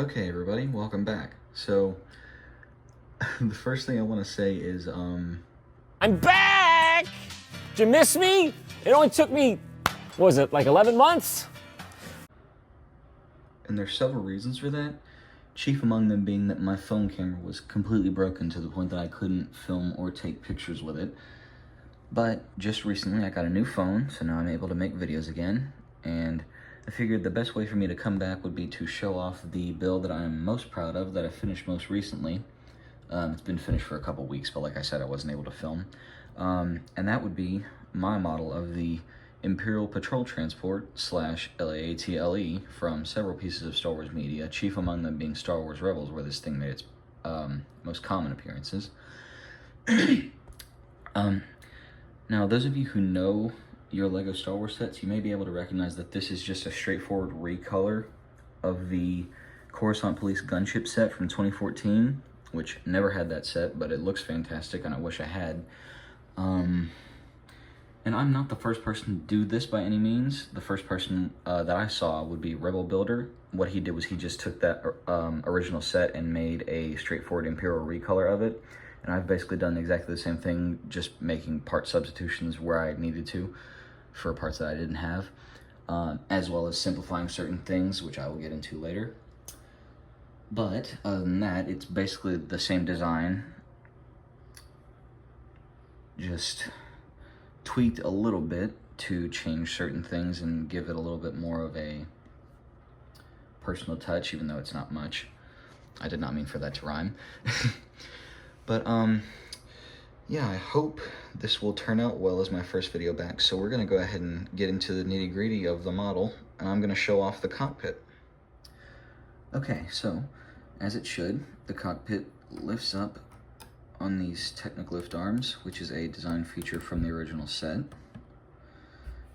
Okay, everybody, welcome back. So, the first thing I want to say is, I'm back! Did you miss me? It only took me, what was it, like 11 months? and there's several reasons for that, chief among them being that my phone camera was completely broken to the point that I couldn't film or take pictures with it. But just recently I got a new phone, so now I'm able to make videos again, and I figured the best way for me to come back would be to show off the build that I'm most proud of, that I finished most recently. It's been finished for a couple weeks, but like I said, I wasn't able to film. And that would be my model of the Imperial Patrol Transport / LAAT from several pieces of Star Wars media, chief among them being Star Wars Rebels, where this thing made its most common appearances. Now, those of you who know your LEGO Star Wars sets, you may be able to recognize that this is just a straightforward recolor of the Coruscant Police Gunship set from 2014, which never had that set, but it looks fantastic, and I wish I had. And I'm not the first person to do this by any means. The first person that I saw would be Rebel Builder. What he did was he just took that original set and made a straightforward Imperial recolor of it. And I've basically done exactly the same thing, just making part substitutions where I needed to for parts that I didn't have, as well as simplifying certain things, which I will get into later. But other than that, it's basically the same design, just tweaked a little bit to change certain things and give it a little bit more of a personal touch, even though it's not much. I did not mean for that to rhyme. But, yeah, I hope this will turn out well as my first video back. So we're going to go ahead and get into the nitty-gritty of the model, and I'm going to show off the cockpit. Okay, so, as it should, the cockpit lifts up on these Technic lift arms, which is a design feature from the original set.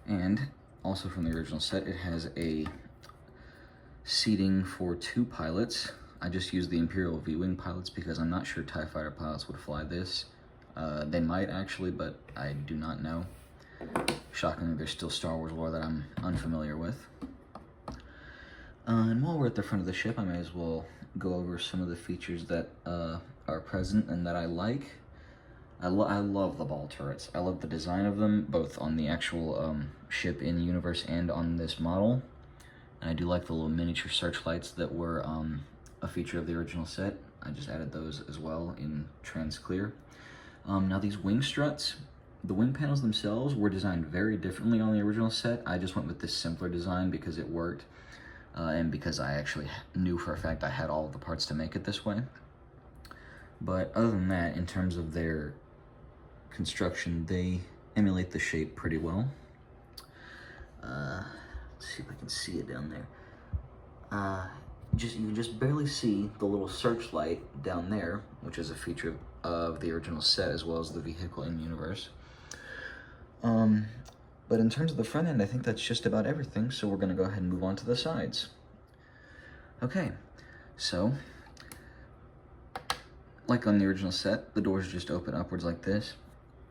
And, also from the original set, it has a seating for 2 pilots. I just used the Imperial V-Wing pilots because I'm not sure TIE Fighter pilots would fly this. They might actually, but I do not know. Shockingly, there's still Star Wars lore that I'm unfamiliar with. And while we're at the front of the ship, I may as well go over some of the features that are present and that I like. I love the ball turrets. I love the design of them, both on the actual ship in universe and on this model. And I do like the little miniature searchlights that were a feature of the original set. I just added those as well in trans clear. Now these wing struts, the wing panels themselves were designed very differently on the original set. I just went with this simpler design because it worked, and because I actually knew for a fact I had all of the parts to make it this way. But other than that, in terms of their construction, they emulate the shape pretty well. Let's see if I can see it down there. You can just barely see the little searchlight down there, which is a feature of the original set as well as the vehicle in universe. But in terms of the front end, I think that's just about everything, so we're going to go ahead and move on to the sides. Okay, so like on the original set, the doors just open upwards like this.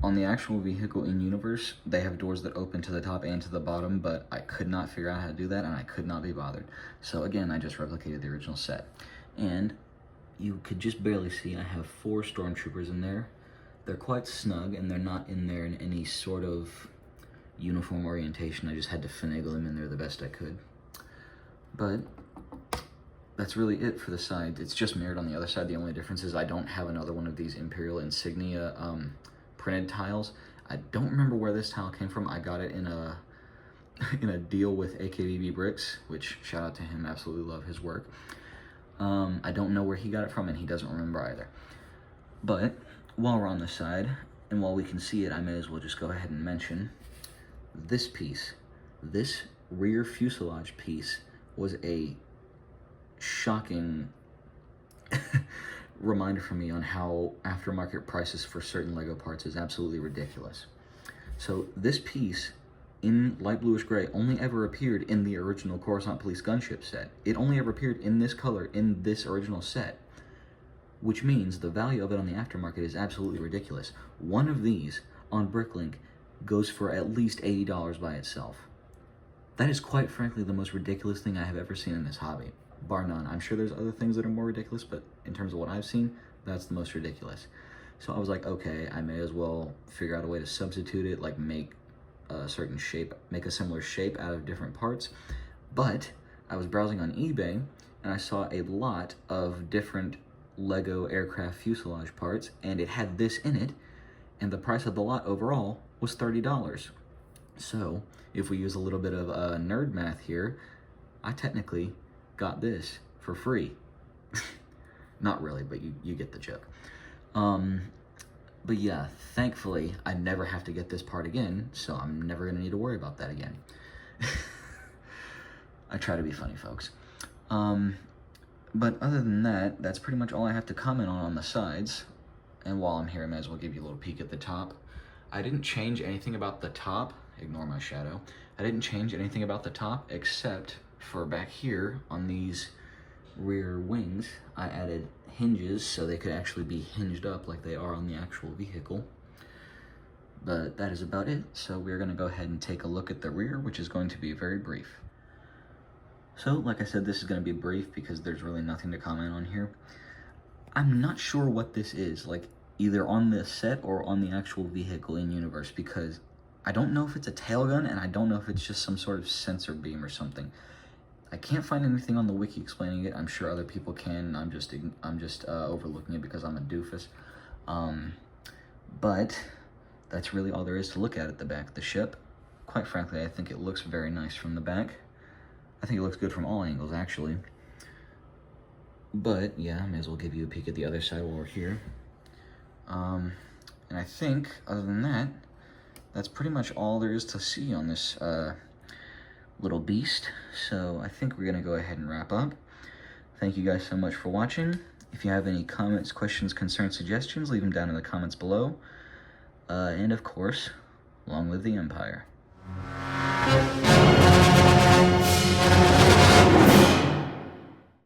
On the actual vehicle in universe, they have doors that open to the top and to the bottom, but I could not figure out how to do that, and I could not be bothered. So again, I just replicated the original set. And you could just barely see I have 4 stormtroopers in there. They're quite snug, and they're not in there in any sort of uniform orientation. I just had to finagle them in there the best I could. But that's really it for the side. It's just mirrored on the other side. The only difference is I don't have another one of these Imperial insignia printed tiles. I don't remember where this tile came from. I got it in a deal with AKBB Bricks, which shout out to him, absolutely love his work. I don't know where he got it from, and he doesn't remember either. But while we're on the side, and while we can see it, I may as well just go ahead and mention this piece. This rear fuselage piece was a shocking reminder for me on how aftermarket prices for certain LEGO parts is absolutely ridiculous. So this piece in light bluish gray only ever appeared in the original Coruscant Police Gunship set. It only ever appeared in this color in this original set, which means the value of it on the aftermarket is absolutely ridiculous. One of these on Bricklink goes for at least $80 by itself. That is quite frankly the most ridiculous thing I have ever seen in this hobby. bar none. I'm sure there's other things that are more ridiculous, but in terms of what I've seen, that's the most ridiculous. So I was like, okay, I may as well figure out a way to substitute it, like make a certain shape, make a similar shape out of different parts. But I was browsing on eBay and I saw a lot of different LEGO aircraft fuselage parts, and it had this in it, and the price of the lot overall was $30. So if we use a little bit of nerd math here, I technically got this for free. Not really, but you get the joke. But yeah, thankfully, I never have to get this part again, so I'm never gonna need to worry about that again. I try to be funny, folks. But other than that, that's pretty much all I have to comment on the sides. And while I'm here, I may as well give you a little peek at the top. I didn't change anything about the top, ignore my shadow. I didn't change anything about the top except for back here on these rear wings. I added hinges so they could actually be hinged up like they are on the actual vehicle. But that is about it. So we're gonna go ahead and take a look at the rear, which is going to be very brief. So, like I said, this is going to be brief because there's really nothing to comment on here. I'm not sure what this is, like either on the set or on the actual vehicle in universe, because I don't know if it's a tail gun and I don't know if it's just some sort of sensor beam or something. I can't find anything on the wiki explaining it. I'm sure other people can. I'm just overlooking it because I'm a doofus. But that's really all there is to look at the back of the ship. Quite frankly, I think it looks very nice from the back. I think it looks good from all angles, actually. But, yeah, I may as well give you a peek at the other side while we're here. And I think, other than that, that's pretty much all there is to see on this little beast. So I think we're going to go ahead and wrap up. Thank you guys so much for watching. If you have any comments, questions, concerns, suggestions, leave them down in the comments below. And, of course, long live the Empire.